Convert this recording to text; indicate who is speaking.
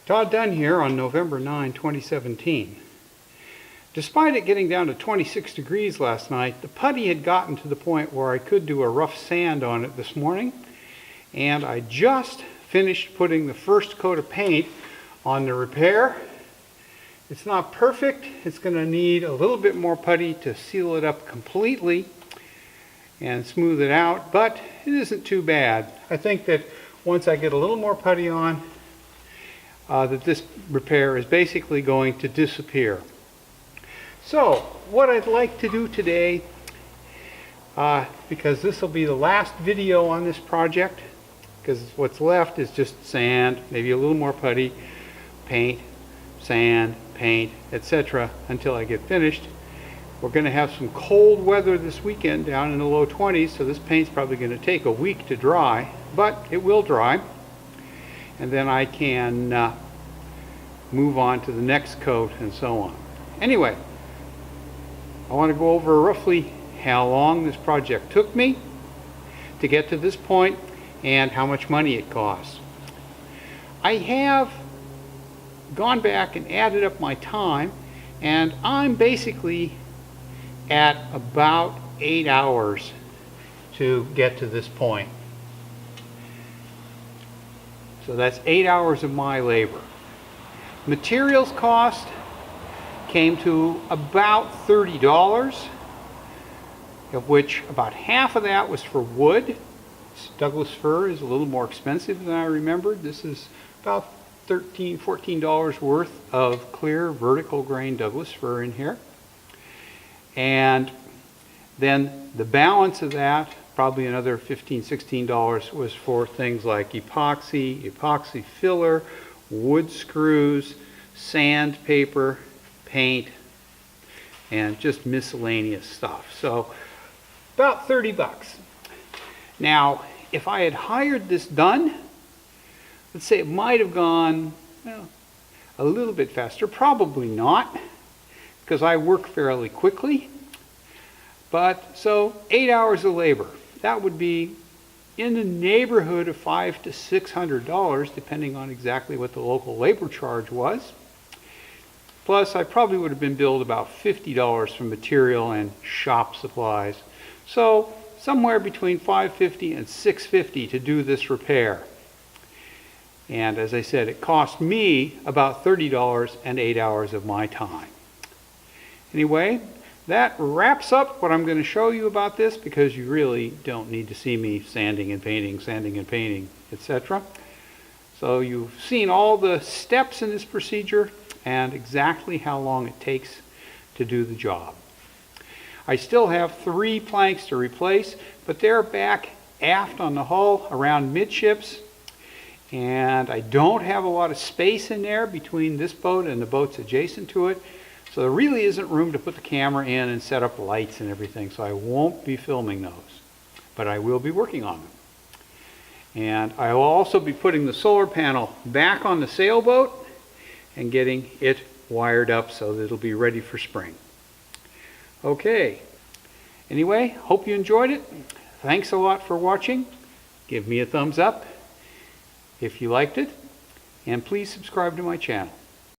Speaker 1: Todd Dunn here on November 9, 2017. Despite it getting down to 26 degrees last night, the putty had gotten to the point where I could do a rough sand on it this morning, and I just finished putting the first coat of paint on the repair. It's not perfect. It's going to need a little bit more putty to seal it up completely and smooth it out, but it isn't too bad. I think that once I get a little more putty on, that this repair is basically going to disappear. So what I'd like to do today, because this will be the last video on this project, because what's left is just sand, maybe a little more putty, paint, sand, paint, etc. until I get finished. We're going to have some cold weather this weekend down in the low 20s, so this paint's probably going to take a week to dry, but it will dry. And then I can move on to the next coat and so on. Anyway, I want to go over roughly how long this project took me to get to this point and how much money it costs. I have gone back and added up my time, and I'm basically at about 8 hours to get to this point. So that's 8 hours of my labor. Materials cost came to about $30, of which about half of that was for wood. Douglas fir is a little more expensive than I remembered. This is about $13, $14 worth of clear vertical grain Douglas fir in here. And then the balance of that, probably another $15, $16, was for things like epoxy filler, wood screws, sandpaper, paint, and just miscellaneous stuff. So about 30 bucks. Now, if I had hired this done, let's say it might have gone, well, a little bit faster. Probably not, because I work fairly quickly. But so 8 hours of labor. That would be in the neighborhood of $500 to $600, depending on exactly what the local labor charge was. Plus, I probably would have been billed about $50 for material and shop supplies. So somewhere between $550 and $650 to do this repair. And as I said, it cost me about $30 and 8 hours of my time. Anyway, that wraps up what I'm going to show you about this, because you really don't need to see me sanding and painting, etc. So you've seen all the steps in this procedure and exactly how long it takes to do the job. I still have 3 planks to replace, but they're back aft on the hull around midships, and I don't have a lot of space in there between this boat and the boats adjacent to it. So there really isn't room to put the camera in and set up lights and everything, so I won't be filming those. But I will be working on them. And I will also be putting the solar panel back on the sailboat and getting it wired up so that it'll be ready for spring. Okay. Anyway, hope you enjoyed it. Thanks a lot for watching. Give me a thumbs up if you liked it. And please subscribe to my channel.